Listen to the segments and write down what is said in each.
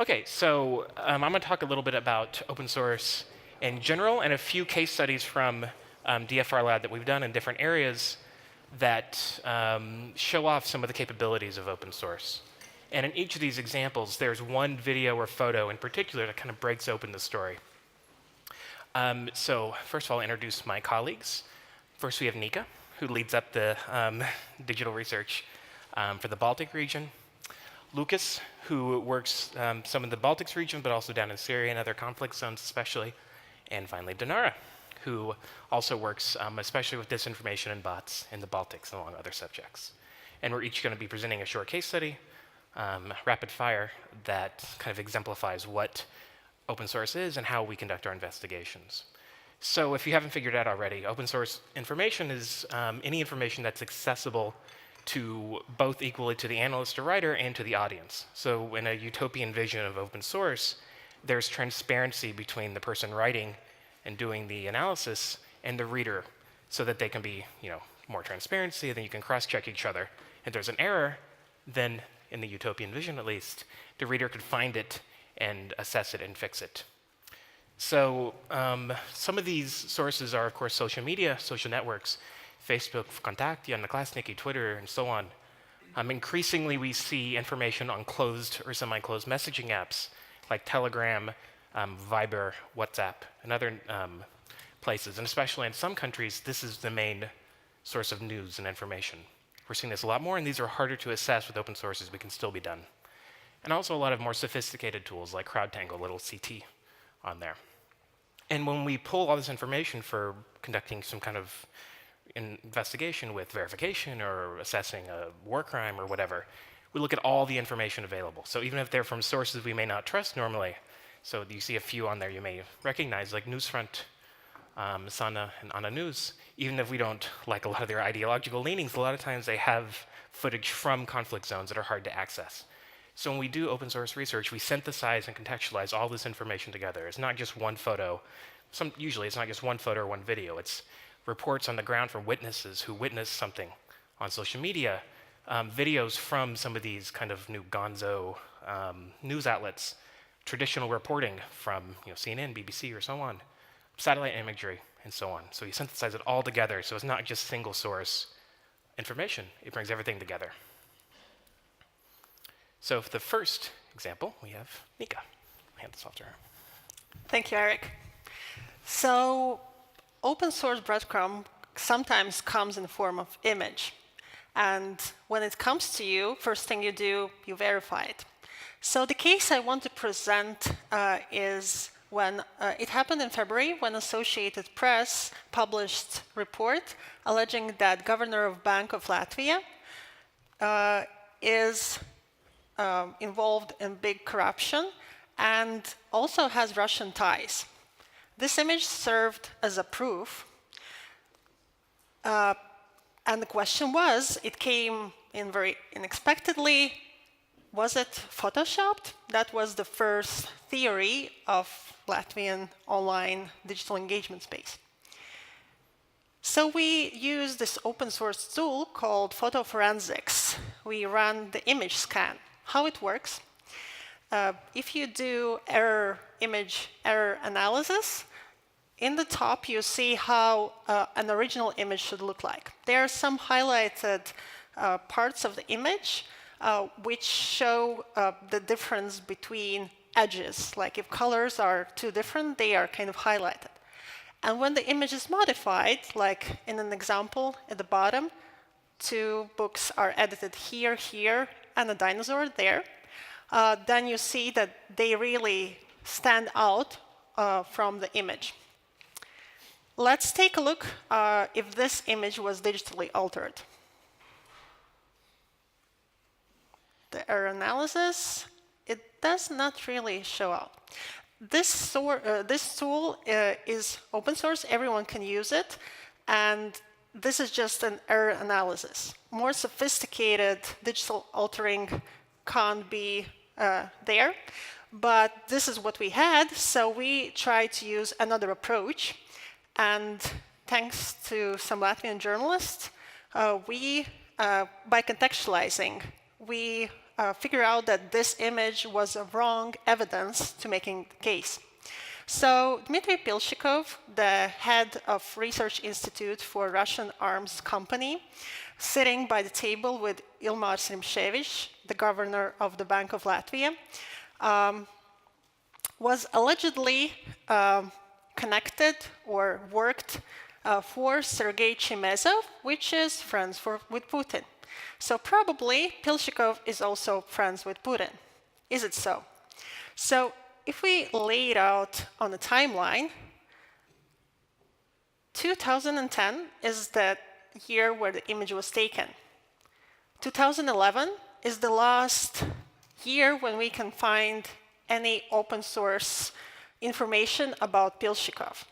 Okay, so I'm going to talk a little bit about open source in general and a few case studies from DFRLab that we've done in different areas that show off some of the capabilities of open source. And in each of these examples, there's one video or photo in particular that kind of breaks open the story. So first of all, I'll introduce my colleagues. First, we have Nika, who leads up the digital research for the Baltic region. Lucas, who works some in the Baltics region, but also down in Syria and other conflict zones especially. And finally, Dinara, who also works especially with disinformation and bots in the Baltics, among other subjects. And we're each going to be presenting a short case study, rapid fire, that kind of exemplifies what open source is and how we conduct our investigations. So if you haven't figured it out already, open source information is any information that's accessible to both equally to the analyst or writer and to the audience. So in a utopian vision of open source, there's transparency between the person writing and doing the analysis and the reader so that they can be, more transparency, and then you can cross-check each other. If there's an error, then in the utopian vision at least, the reader could find it and assess it and fix it. So some of these sources are, of course, social media, social networks, Facebook, Kontakte, Jednoklassniki, Twitter, and so on. Increasingly, we see information on closed or semi-closed messaging apps like Telegram, Viber, WhatsApp, and other places. And especially in some countries, this is the main source of news and information. We're seeing this a lot more, and these are harder to assess with open sources, but can still be done. And also a lot of more sophisticated tools like CrowdTangle, little CT on there. And when we pull all this information for conducting some kind of investigation with verification or assessing a war crime or whatever, we look at all the information available. So even if they're from sources we may not trust normally, so you see a few on there you may recognize, like Newsfront, Sana, and Ana News, even if we don't like a lot of their ideological leanings, a lot of times they have footage from conflict zones that are hard to access. So when we do open source research, we synthesize and contextualize all this information together. It's not just one photo. Usually it's not just one photo or one video. It's reports on the ground from witnesses who witnessed something on social media, videos from some of these kind of new gonzo news outlets, traditional reporting from CNN, BBC, or so on, satellite imagery, and so on. So you synthesize it all together, so it's not just single source information. It brings everything together. So for the first example, we have Nika. I'll hand this off to her. Thank you, Eric. So open source breadcrumb sometimes comes in the form of image. And when it comes to you, first thing you do, you verify it. So the case I want to present is when it happened in February when Associated Press published a report alleging that Governor of Bank of Latvia is involved in big corruption and also has Russian ties. This image served as a proof. And the question was, it came in very unexpectedly. Was it photoshopped? That was the first theory of Latvian online digital engagement space. So we use this open source tool called photo forensics. We run the image scan. How it works, if you do image error analysis, in the top you see how an original image should look like. There are some highlighted parts of the image which show the difference between edges. Like if colors are too different, they are kind of highlighted. And when the image is modified, like in an example at the bottom, 2 books are edited here, here, and a dinosaur there, then you see that they really stand out from the image. Let's take a look if this image was digitally altered. The error analysis, it does not really show up. This tool is open source, everyone can use it, and this is just an error analysis. More sophisticated digital altering can't be there, but this is what we had, so we tried to use another approach. And thanks to some Latvian journalists, by contextualizing, we figure out that this image was a wrong evidence to making the case. So Dmitry Pilshikov, the head of Research Institute for Russian Arms Company, sitting by the table with Ilmar Srimshevich, the governor of the Bank of Latvia, was allegedly connected or worked for Sergei Chemezov, which is friends with Putin. So probably Pilshikov is also friends with Putin. Is it so? So if we lay it out on a timeline, 2010 is the year where the image was taken. 2011 is the last year when we can find any open source information about Pilshikov.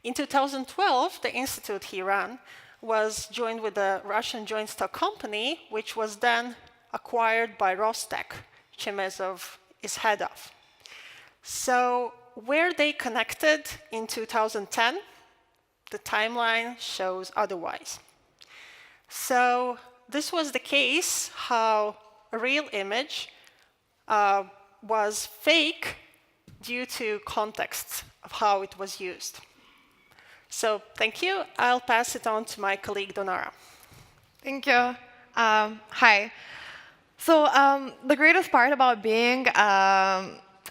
In 2012, the institute he ran was joined with a Russian joint stock company, which was then acquired by Rostec, Chemezov is head of. So were they connected in 2010? The timeline shows otherwise. So this was the case how a real image was fake due to context of how it was used. So thank you. I'll pass it on to my colleague, Donara. Thank you. Hi. So the greatest part about being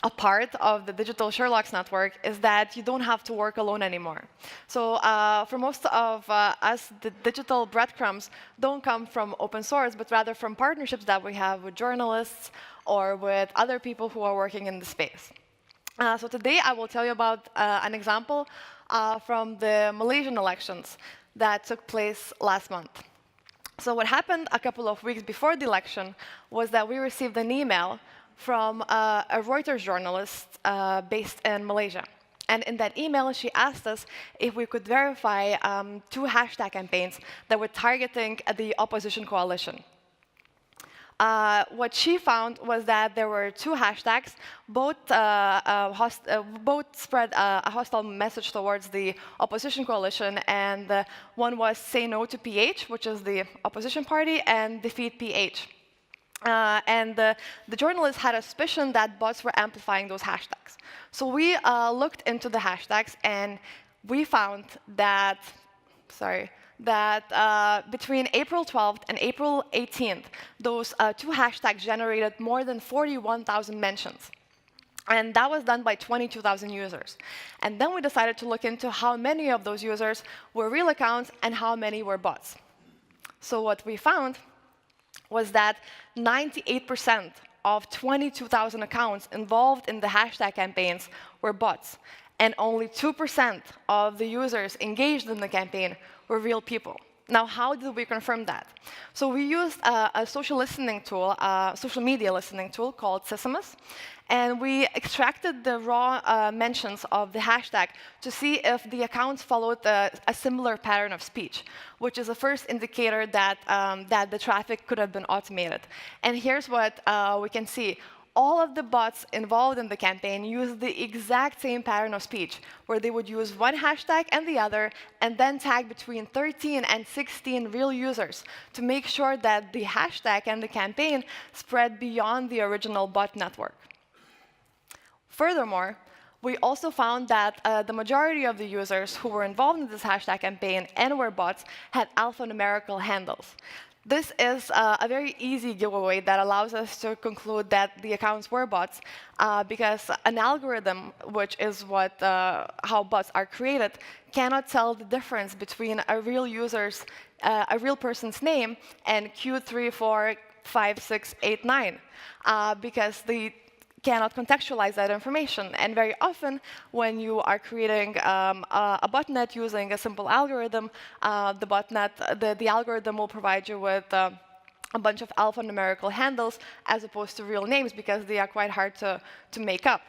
a part of the digital Sherlock's network is that you don't have to work alone anymore. So for most of us, the digital breadcrumbs don't come from open source, but rather from partnerships that we have with journalists or with other people who are working in the space. So today I will tell you about an example from the Malaysian elections that took place last month. So what happened a couple of weeks before the election was that we received an email from a Reuters journalist based in Malaysia. And in that email, she asked us if we could verify 2 hashtag campaigns that were targeting the opposition coalition. What she found was that there were 2 hashtags, both spread a hostile message towards the opposition coalition, and one was Say No to PH, which is the opposition party, and Defeat PH. And the journalists had a suspicion that bots were amplifying those hashtags. So we looked into the hashtags, and we found that, between April 12th and April 18th, those 2 hashtags generated more than 41,000 mentions. And that was done by 22,000 users. And then we decided to look into how many of those users were real accounts and how many were bots. So what we found was that 98% of 22,000 accounts involved in the hashtag campaigns were bots, and only 2% of the users engaged in the campaign were real people. Now, how did we confirm that? So we used a social listening tool, social media listening tool called Systemus, and we extracted the raw mentions of the hashtag to see if the accounts followed a similar pattern of speech, which is the first indicator that, that the traffic could have been automated. And here's what we can see. All of the bots involved in the campaign used the exact same pattern of speech, where they would use one hashtag and the other, and then tag between 13 and 16 real users to make sure that the hashtag and the campaign spread beyond the original bot network. Furthermore, we also found that the majority of the users who were involved in this hashtag campaign and were bots had alphanumerical handles. This is a very easy giveaway that allows us to conclude that the accounts were bots, because an algorithm, which is what, how bots are created, cannot tell the difference between a real user's, a real person's name and Q345689, because they cannot contextualize that information. And very often, when you are creating a botnet using a simple algorithm, the algorithm will provide you with a bunch of alphanumerical handles as opposed to real names, because they are quite hard to make up.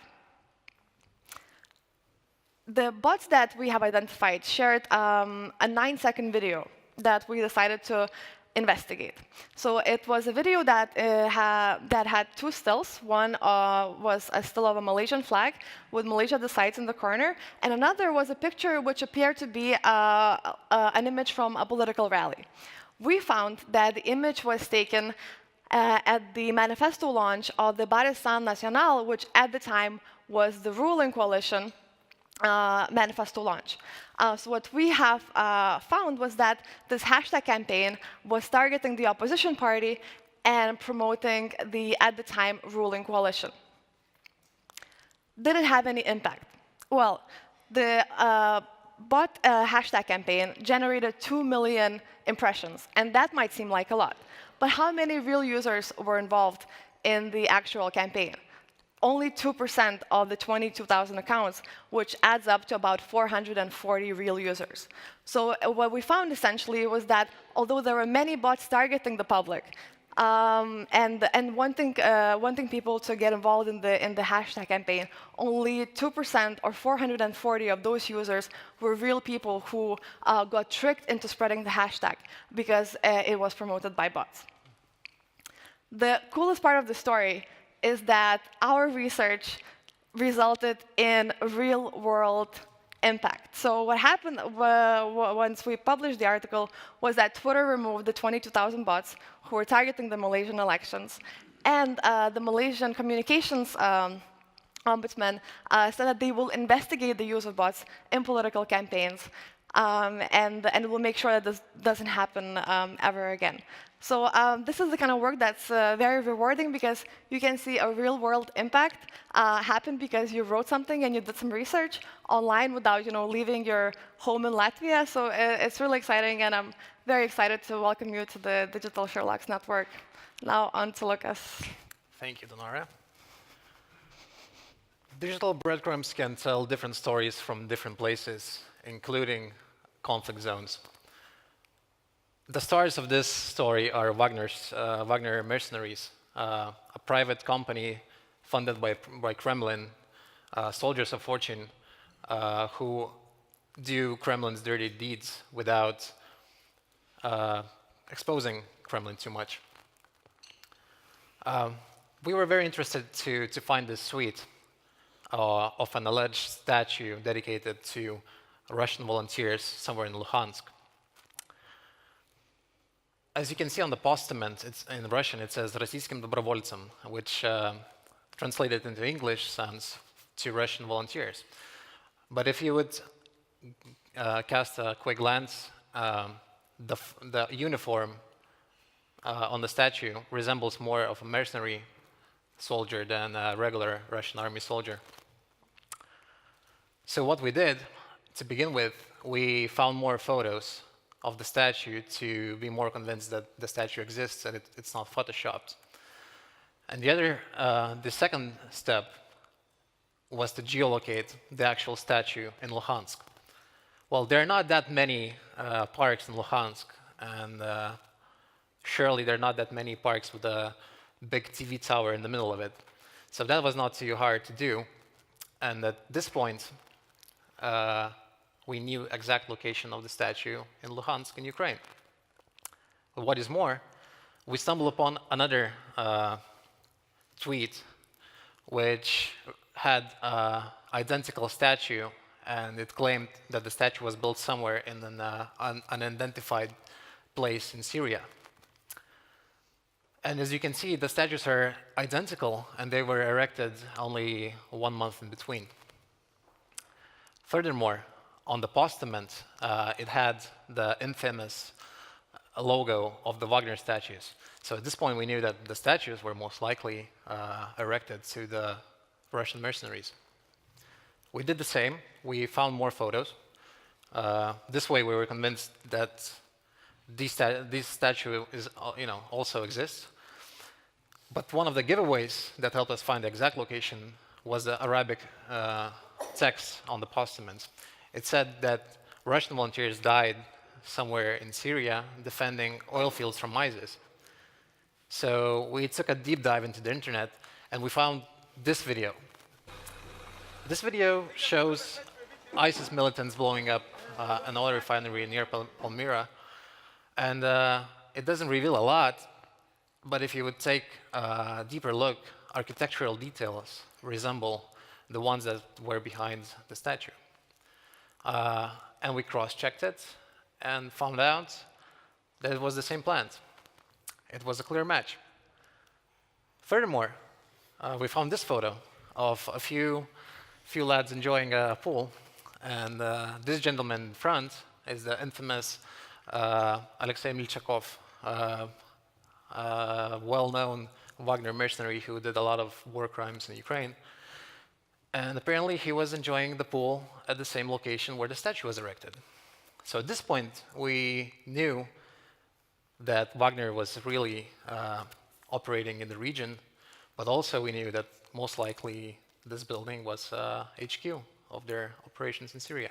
The bots that we have identified shared a 9-second video that we decided to investigate. So it was a video that had 2 stills. One was a still of a Malaysian flag with Malaysia decides in the corner, and another was a picture which appeared to be an image from a political rally. We found that the image was taken at the manifesto launch of the Barisan Nacional, which at the time was the ruling coalition manifesto launch. So what we have found was that this hashtag campaign was targeting the opposition party and promoting the, at the time, ruling coalition. Did it have any impact? Well, the bot hashtag campaign generated 2 million impressions, and that might seem like a lot. But how many real users were involved in the actual campaign? Only 2% of the 22,000 accounts, which adds up to about 440 real users. So what we found essentially was that although there were many bots targeting the public, and wanting people to get involved in the hashtag campaign, only 2% or 440 of those users were real people who got tricked into spreading the hashtag because it was promoted by bots. The coolest part of the story is that our research resulted in real-world impact. So what happened once we published the article was that Twitter removed the 22,000 bots who were targeting the Malaysian elections, and the Malaysian communications ombudsman said that they will investigate the use of bots in political campaigns, and will make sure that this doesn't happen ever again. So this is the kind of work that's very rewarding because you can see a real-world impact happen because you wrote something and you did some research online without leaving your home in Latvia. So it's really exciting, and I'm very excited to welcome you to the Digital Sherlocks Network. Now on to Lucas. Thank you, Donara. Digital breadcrumbs can tell different stories from different places, including conflict zones. The stars of this story are Wagner mercenaries, a private company funded by Kremlin, soldiers of fortune who do Kremlin's dirty deeds without exposing Kremlin too much. We were very interested to find this suite of an alleged statue dedicated to Russian volunteers somewhere in Luhansk. As you can see on the postament, it's in Russian, it says "Российским добровольцам," which translated into English sounds to Russian volunteers. But if you would cast a quick glance, the uniform on the statue resembles more of a mercenary soldier than a regular Russian army soldier. So what we did, to begin with, we found more photos of the statue to be more convinced that the statue exists and it's not photoshopped. And the second step was to geolocate the actual statue in Luhansk. Well, there are not that many parks in Luhansk, and surely there are not that many parks with a big TV tower in the middle of it. So that was not too hard to do. And at this point, we knew exact location of the statue in Luhansk in Ukraine. But what is more, we stumbled upon another tweet which had an identical statue, and it claimed that the statue was built somewhere in an unidentified place in Syria. And as you can see, the statues are identical, and they were erected only 1 month in between. Furthermore, on the postament, it had the infamous logo of the Wagner statues. So at this point, we knew that the statues were most likely erected to the Russian mercenaries. We did the same. We found more photos. This way, we were convinced that this statue is, also exists. But one of the giveaways that helped us find the exact location was the Arabic text on the postament. It said that Russian volunteers died somewhere in Syria defending oil fields from ISIS. So we took a deep dive into the internet, and we found this video. This video shows ISIS militants blowing up an oil refinery near Palmyra. And it doesn't reveal a lot, but if you would take a deeper look, architectural details resemble the ones that were behind the statue. And we cross-checked it and found out that it was the same plant. It was a clear match. Furthermore, we found this photo of a few lads enjoying a pool, and this gentleman in front is the infamous Alexey Muzhikov, well-known Wagner mercenary who did a lot of war crimes in Ukraine. And apparently he was enjoying the pool at the same location where the statue was erected. So at this point, we knew that Wagner was really operating in the region, but also we knew that most likely this building was HQ of their operations in Syria.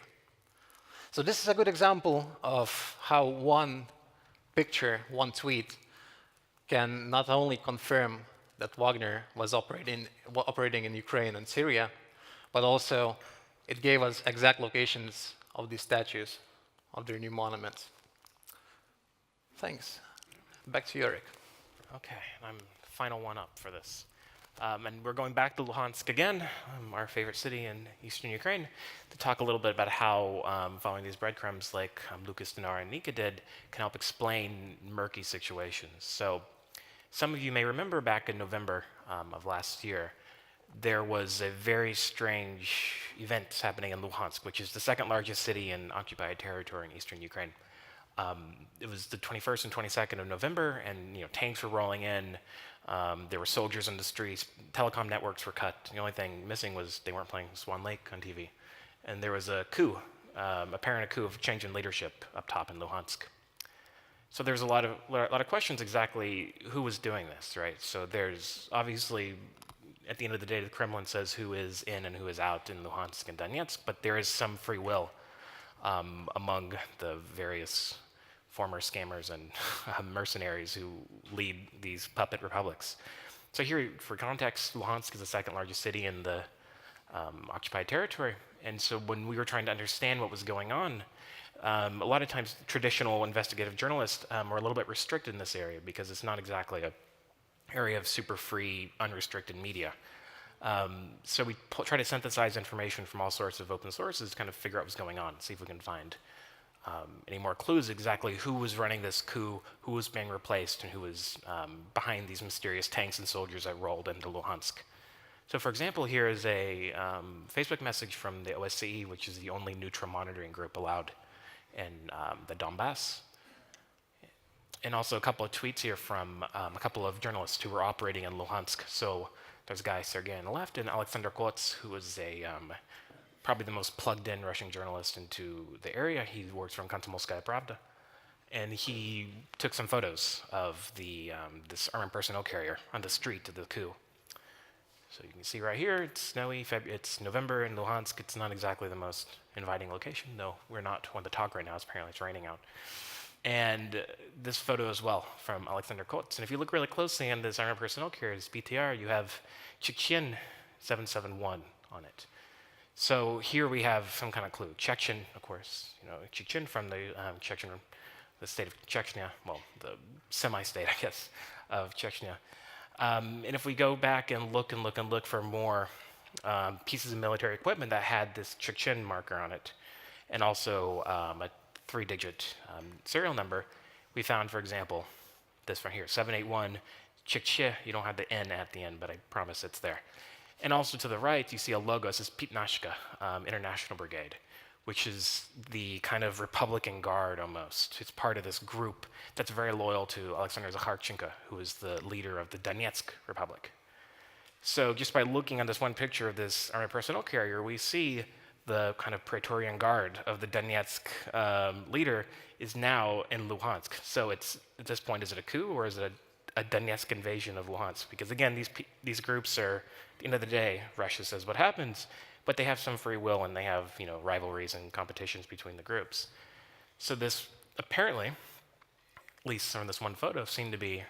So this is a good example of how one picture, one tweet, can not only confirm that Wagner was operating in Ukraine and Syria, but also it gave us exact locations of these statues, of their new monuments. Thanks. Back to you, Eric. Okay, I'm the final one up for this. And we're going back to Luhansk again, our favorite city in eastern Ukraine, to talk a little bit about how following these breadcrumbs like Lucas, Dinar, and Nika did can help explain murky situations. So some of you may remember back in November of last year, there was a very strange event happening in Luhansk, which is the second largest city in occupied territory in eastern Ukraine. It was the 21st and 22nd of November, and tanks were rolling in. There were soldiers on the streets. Telecom networks were cut. The only thing missing was they weren't playing Swan Lake on TV. And there was a coup, apparent coup of change in leadership up top in Luhansk. So there's a lot of questions exactly who was doing this, right? So there's obviously, at the end of the day, the Kremlin says who is in and who is out in Luhansk and Donetsk, but there is some free will among the various former scammers and mercenaries who lead these puppet republics. So here, for context, Luhansk is the second largest city in the occupied territory. And so when we were trying to understand what was going on, a lot of times traditional investigative journalists were a little bit restricted in this area because it's not exactly an area of super free, unrestricted media. So we try to synthesize information from all sorts of open sources to kind of figure out what's going on, see if we can find any more clues exactly who was running this coup, who was being replaced, and who was behind these mysterious tanks and soldiers that rolled into Luhansk. So for example, here is a Facebook message from the OSCE, which is the only neutral monitoring group allowed in the Donbass. And also a couple of tweets here from a couple of journalists who were operating in Luhansk. So there's a guy, Sergei, on the left, and Alexander Kots, who was probably the most plugged-in Russian journalist into the area. He works from Komsomolskaya Pravda. And he took some photos of this armored personnel carrier on the street of the coup. So you can see right here, it's snowy, it's November in Luhansk. It's not exactly the most inviting location, though we're not on the talk right now. Apparently it's raining out. And this photo as well from Alexander Kots. And if you look really closely on this armored personnel carrier, this BTR, you have Chechen 771 on it. So here we have some kind of clue. Chechen, of course, Chechen from the the state of Chechnya, well, the semi-state, I guess, of Chechnya. And if we go back and look for more pieces of military equipment that had this Chechen marker on it, and also a 3-digit serial number, we found, for example, this right here, 781 Chechnya. You don't have the N at the end, but I promise it's there. And also to the right, you see a logo. It says Pitnashka International Brigade, which is the kind of Republican Guard almost. It's part of this group that's very loyal to Alexander Zakharchenko, who is the leader of the Donetsk Republic. So just by looking at this one picture of this armored personnel carrier, we see the kind of Praetorian Guard of the Donetsk leader is now in Luhansk. So it's, at this point, is it a coup or is it a Donetsk invasion of Luhansk? Because again, these groups are, at the end of the day, Russia says what happens, but they have some free will and they have rivalries and competitions between the groups. So this apparently, at least from this one photo, seemed to be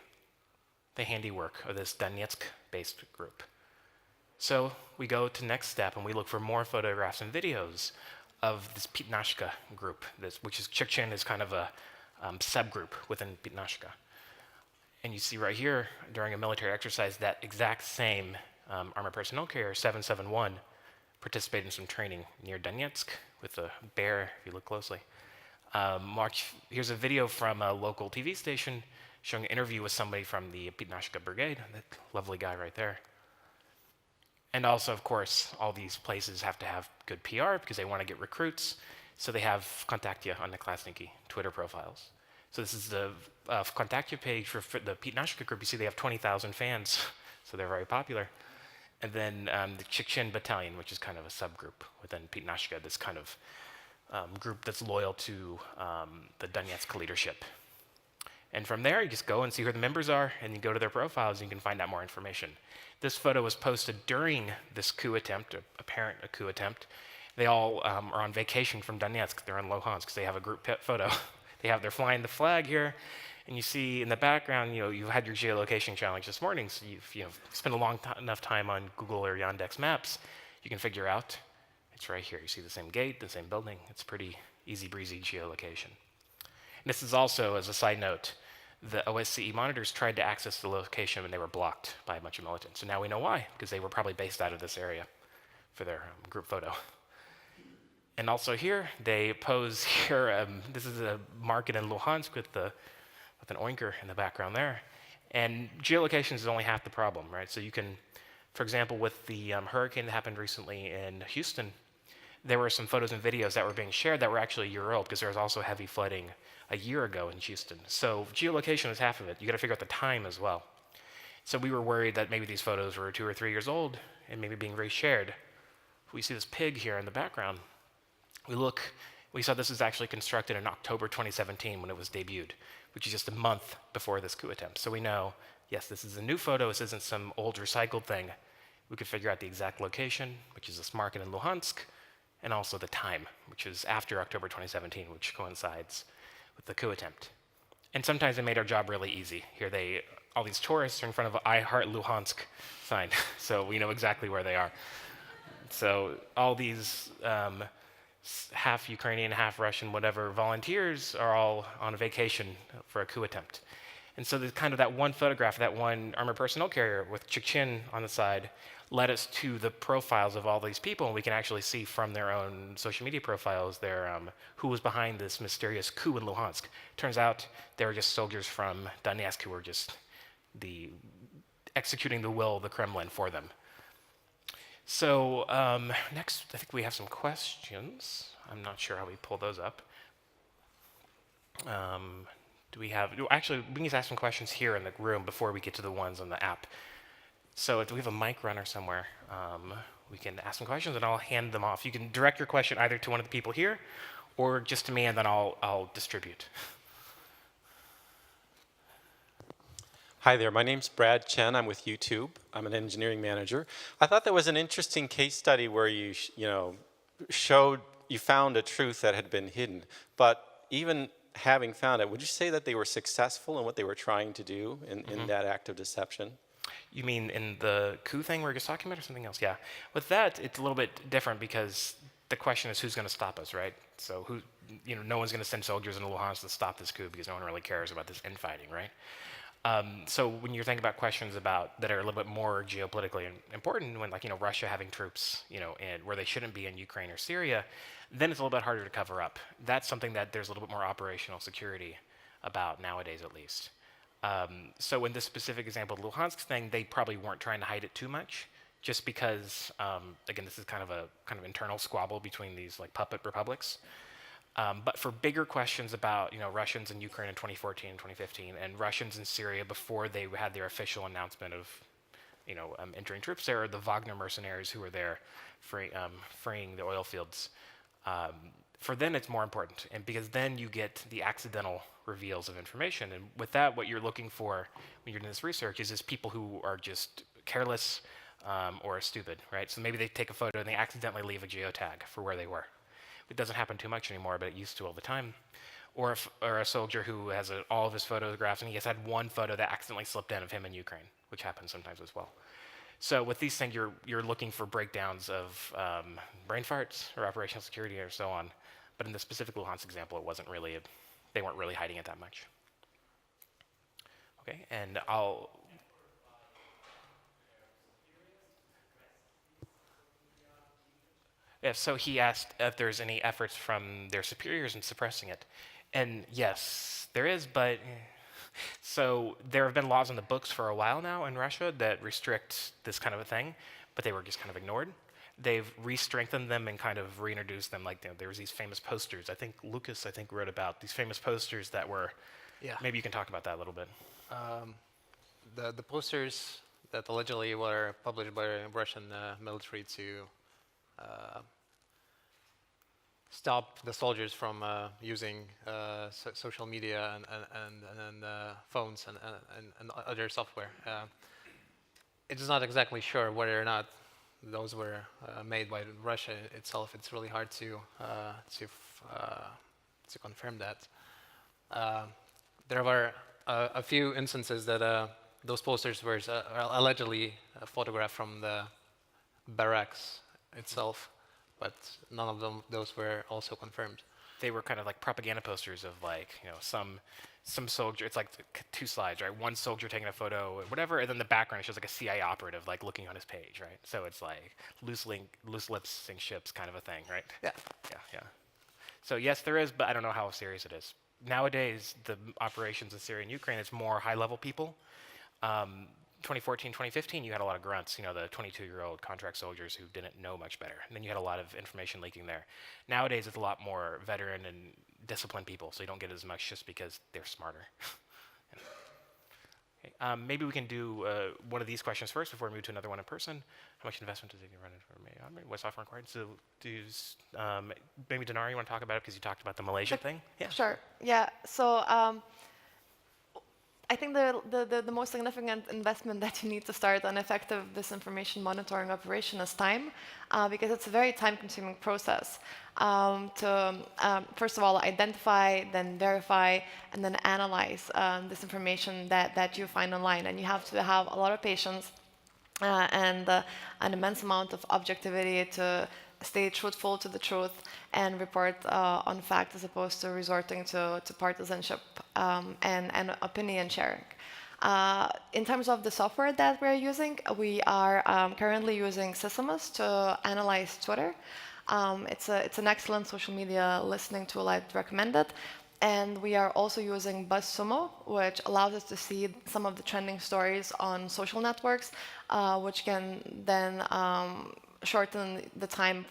the handiwork of this Donetsk-based group. So we go to next step and we look for more photographs and videos of this Pitnashka group, which is Chechen is kind of a subgroup within Pitnashka. And you see right here, during a military exercise, that exact same armored personnel carrier, 771, participated in some training near Donetsk with a bear, if you look closely. Here's a video from a local TV station showing an interview with somebody from the Pitnashka Brigade, that lovely guy right there. And also, of course, all these places have to have good PR because they want to get recruits. So they have Kontakte on the Klasniki Twitter profiles. So this is the Kontakte page for the Pitnashka group. You see they have 20,000 fans, so they're very popular. And then the Chechen Battalion, which is kind of a subgroup within Pitnashka, this kind of group that's loyal to the Donetsk leadership. And from there, you just go and see who the members are, and you go to their profiles, and you can find out more information. This photo was posted during this coup attempt, apparent coup attempt. They all are on vacation from Donetsk. They're in Luhansk because they have a group photo. They're flying the flag here, and you see in the background, you had your geolocation challenge this morning. So if you spend enough time on Google or Yandex Maps, you can figure out it's right here. You see the same gate, the same building. It's pretty easy breezy geolocation. And this is also, as a side note, the OSCE monitors tried to access the location and they were blocked by a bunch of militants. So now we know why, because they were probably based out of this area for their group photo. And also here, they pose here, this is a market in Luhansk with an oinker in the background there. And geolocation is only half the problem, right? So you can, for example, with the hurricane that happened recently in Houston, there were some photos and videos that were being shared that were actually a year old because there was also heavy flooding a year ago in Houston. So geolocation is half of it. You got to figure out the time as well. So we were worried that maybe these photos were 2 or 3 years old and maybe being reshared. We see this pig here in the background. We saw this was actually constructed in October 2017 when it was debuted, which is just a month before this coup attempt. So we know, yes, this is a new photo. This isn't some old recycled thing. We could figure out the exact location, which is this market in Luhansk, and also the time, which is after October 2017, which coincides with the coup attempt. And sometimes they made our job really easy. Here all these tourists are in front of an I Heart Luhansk sign, so we know exactly where they are. So all these half Ukrainian, half Russian, whatever, volunteers are all on a vacation for a coup attempt. And so that one photograph, that one armored personnel carrier with Chechen on the side, led us to the profiles of all these people, and we can actually see from their own social media profiles who was behind this mysterious coup in Luhansk. Turns out they were just soldiers from Donetsk who were just executing the will of the Kremlin for them. So next, I think we have some questions. I'm not sure how we pull those up. Actually, we can just ask some questions here in the room before we get to the ones on the app. So if we have a mic runner somewhere, we can ask some questions and I'll hand them off. You can direct your question either to one of the people here or just to me, and then I'll distribute. Hi there, my name's Brad Chen. I'm with YouTube. I'm an engineering manager. I thought that was an interesting case study where you found a truth that had been hidden. But even having found it, would you say that they were successful in what they were trying to do in that act of deception? You mean in the coup thing we were just talking about, or something else? Yeah. With that, it's a little bit different because the question is who's going to stop us, right? So no one's going to send soldiers into Luhansk to stop this coup because no one really cares about this infighting, right? So when you're thinking about questions that are a little bit more geopolitically important, when Russia having troops, and where they shouldn't be in Ukraine or Syria, then it's a little bit harder to cover up. That's something that there's a little bit more operational security about nowadays, at least. So in this specific example, the Luhansk thing, they probably weren't trying to hide it too much, just because, again, this is kind of internal squabble between these puppet republics. But for bigger questions about Russians in Ukraine in 2014 and 2015, and Russians in Syria before they had their official announcement of entering troops there, or the Wagner mercenaries who were there freeing the oil fields. For them, it's more important, and because then you get the accidental reveals of information. And with that, what you're looking for when you're doing this research is people who are just careless or stupid, right? So maybe they take a photo and they accidentally leave a geotag for where they were. It doesn't happen too much anymore, but it used to all the time. Or a soldier who has all of his photographs, and he has had one photo that accidentally slipped in of him in Ukraine, which happens sometimes as well. So with these things, you're looking for breakdowns of brain farts or operational security or so on. But in the specific Luhansk example, they weren't really hiding it that much. Okay, and so he asked if there's any efforts from their superiors in suppressing it. And yes, there is, but So there have been laws on the books for a while now in Russia that restrict this kind of a thing, but they were just kind of ignored. They've re-strengthened them and kind of reintroduced them. Like there was these famous posters. I think Lucas, wrote about these famous posters that were. Yeah. Maybe you can talk about that a little bit. The posters that allegedly were published by Russian military to stop the soldiers from using social media and phones and other software. It is not exactly sure whether or not those were made by Russia itself. It's really hard to confirm that. There were a few instances that those posters were allegedly photographed from the barracks itself, but none of those were also confirmed. They were kind of like propaganda posters of like, some soldier. It's like two slides, right? One soldier taking a photo, whatever, and then the background shows like a CIA operative like looking on his page, right? So it's like loose lips sink ships kind of a thing, right? Yeah. Yeah. So yes, there is, but I don't know how serious it is. Nowadays, the operations in Syria and Ukraine, it's more high-level people. 2014, 2015, you had a lot of grunts, the 22-year-old contract soldiers who didn't know much better. And then you had a lot of information leaking there. Nowadays, it's a lot more veteran and disciplined people, so you don't get as much just because they're smarter. Okay. Maybe we can do one of these questions first before we move to another one in person. How much investment does it run for me? What software required? So maybe Dinar, you want to talk about it because you talked about the Malaysia thing? Yeah. Sure. Yeah. So I think the most significant investment that you need to start an effective disinformation monitoring operation is time, because it's a very time-consuming process to, first of all, identify, then verify, and then analyze this information that you find online. And you have to have a lot of patience and an immense amount of objectivity to stay truthful to the truth and report on fact as opposed to resorting to partisanship and opinion sharing. In terms of the software that we're using, we are currently using Systemus to analyze Twitter. It's an excellent social media listening tool. I'd recommend it. And we are also using BuzzSumo, which allows us to see some of the trending stories on social networks, which can then shorten the time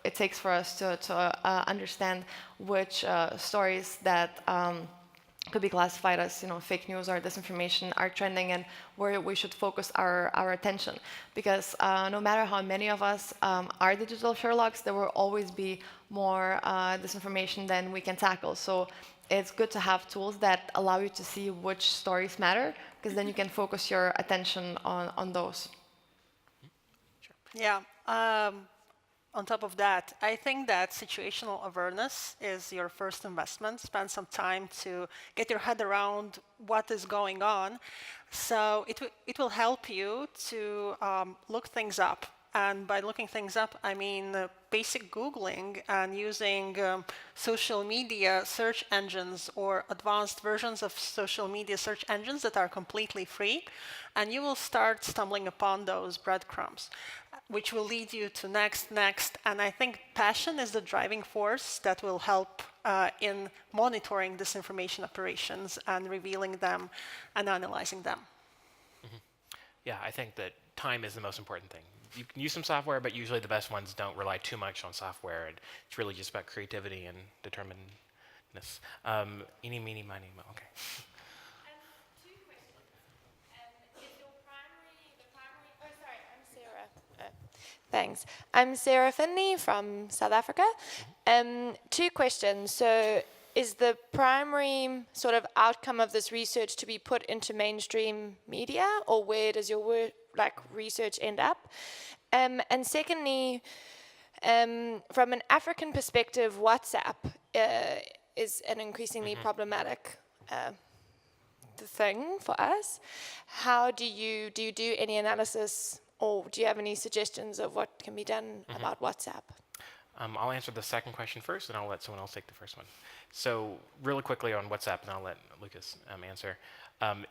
it takes for us to understand which stories that could be classified as fake news or disinformation are trending and where we should focus our attention. Because no matter how many of us are digital Sherlocks, there will always be more disinformation than we can tackle. So it's good to have tools that allow you to see which stories matter, because then you can focus your attention on those. Yeah. On top of that, I think that situational awareness is your first investment. Spend some time to get your head around what is going on. So it will help you to look things up. And by looking things up, I mean basic Googling and using social media search engines or advanced versions of social media search engines that are completely free. And you will start stumbling upon those breadcrumbs, which will lead you to next. And I think passion is the driving force that will help in monitoring disinformation operations and revealing them and analyzing them. Mm-hmm. Yeah, I think that time is the most important thing. You can use some software, but usually the best ones don't rely too much on software. And it's really just about creativity and determinedness. Eeny, meeny, miny, mo. Okay. Two questions. Is your oh, sorry, I'm Sarah. Thanks. I'm Sarah Finley from South Africa. Two questions. So is the primary sort of outcome of this research to be put into mainstream media, or where does your research end up? And secondly, from an African perspective, WhatsApp is an increasingly problematic thing for us. How do you do any analysis, or do you have any suggestions of what can be done about WhatsApp? I'll answer the second question first, and I'll let someone else take the first one. So really quickly on WhatsApp, and I'll let Lucas answer.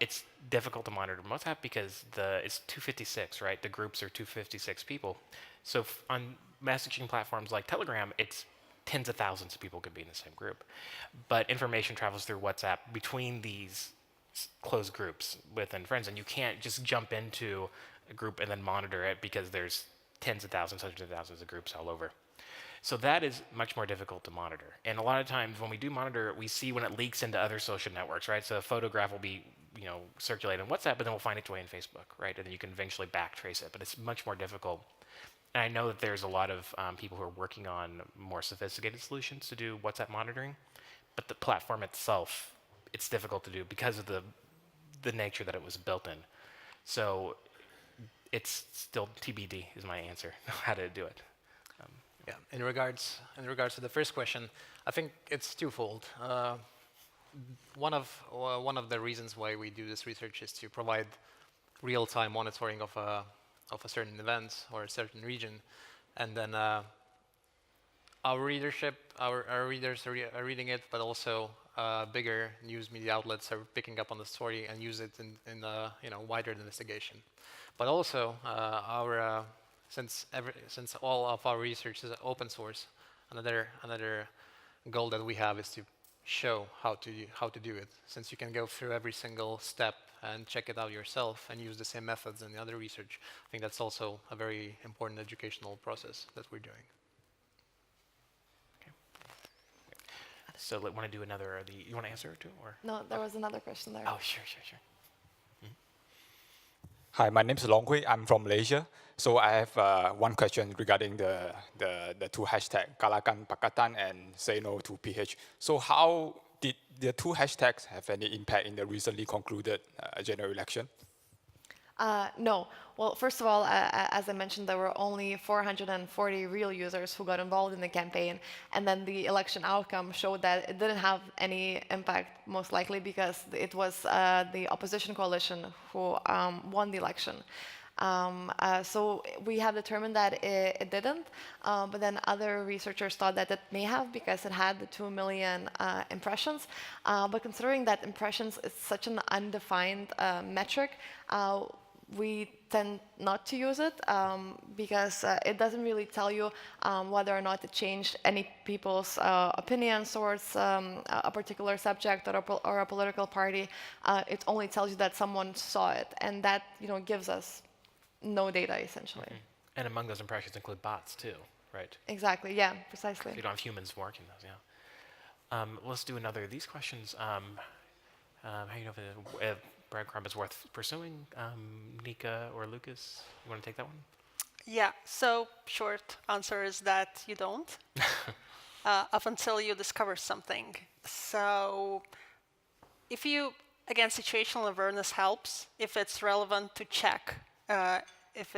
It's difficult to monitor WhatsApp because it's 256, right? The groups are 256 people. So on messaging platforms like Telegram, it's tens of thousands of people could be in the same group. But information travels through WhatsApp between these closed groups within friends, and you can't just jump into a group and then monitor it because there's tens of thousands, hundreds of thousands of groups all over. So that is much more difficult to monitor. And a lot of times when we do monitor it, we see when it leaks into other social networks, right? So a photograph will be, circulated on WhatsApp, but then we'll find its way in Facebook, right? And then you can eventually backtrace it, but it's much more difficult. And I know that there's a lot of people who are working on more sophisticated solutions to do WhatsApp monitoring, but the platform itself, it's difficult to do because of the nature that it was built in. So it's still TBD is my answer, how to do it. Yeah, in regards to the first question, I think it's twofold. One of the reasons why we do this research is to provide real-time monitoring of a certain event or a certain region, and then our readers are reading it, but also bigger news media outlets are picking up on the story and use it in wider investigation. But also since all of our research is open source, another goal that we have is to show how to do it. Since you can go through every single step and check it out yourself and use the same methods in the other research, I think that's also a very important educational process that we're doing. Okay. So want to do another? You want to answer it too, or? No, there was another question there. Oh, sure. Hi, my name is Long Hui. I'm from Malaysia. So I have one question regarding the two hashtags, Kalakan Pakatan and Say No to PH. So how did the two hashtags have any impact in the recently concluded general election? No. Well, first of all, as I mentioned, there were only 440 real users who got involved in the campaign, and then the election outcome showed that it didn't have any impact, most likely because it was the opposition coalition who won the election. So we have determined that it didn't, but then other researchers thought that it may have because it had the 2 million impressions. But considering that impressions is such an undefined metric, we tend not to use it because it doesn't really tell you whether or not it changed any people's opinions towards a particular subject or a political party. It only tells you that someone saw it, and that gives us no data essentially. Mm-hmm. And among those impressions include bots too, right? Exactly. Yeah. Precisely. So you don't have humans working those. Yeah. Let's do another of these questions. How do you know if breadcrumb is worth pursuing? Nika or Lucas, you want to take that one? Yeah, so short answer is that you don't, up until you discover something. So again, situational awareness helps if it's relevant to check if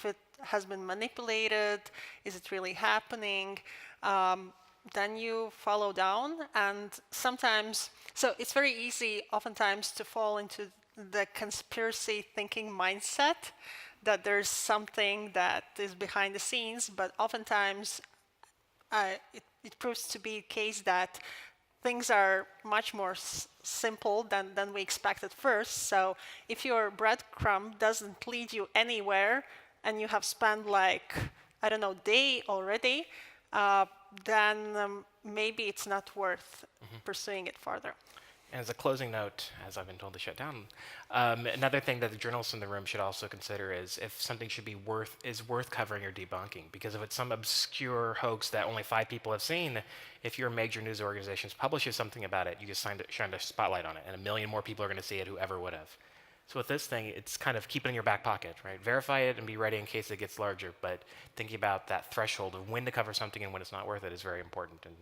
it has been manipulated, is it really happening? Then you follow down, and sometimes, so it's very easy oftentimes to fall into the conspiracy thinking mindset that there's something that is behind the scenes, but oftentimes it proves to be the case that things are much more simple than we expect at first. So if your breadcrumb doesn't lead you anywhere and you have spent day already, then maybe it's not worth pursuing it further. And as a closing note, as I've been told to shut down, another thing that the journalists in the room should also consider is if something is worth covering or debunking. Because if it's some obscure hoax that only 5 people have seen, if your major news organization publishes something about it, you just shine a spotlight on it, and 1 million more people are going to see it who ever would have. So with this thing, it's kind of keep it in your back pocket, right? Verify it and be ready in case it gets larger, but thinking about that threshold of when to cover something and when it's not worth it is very important. And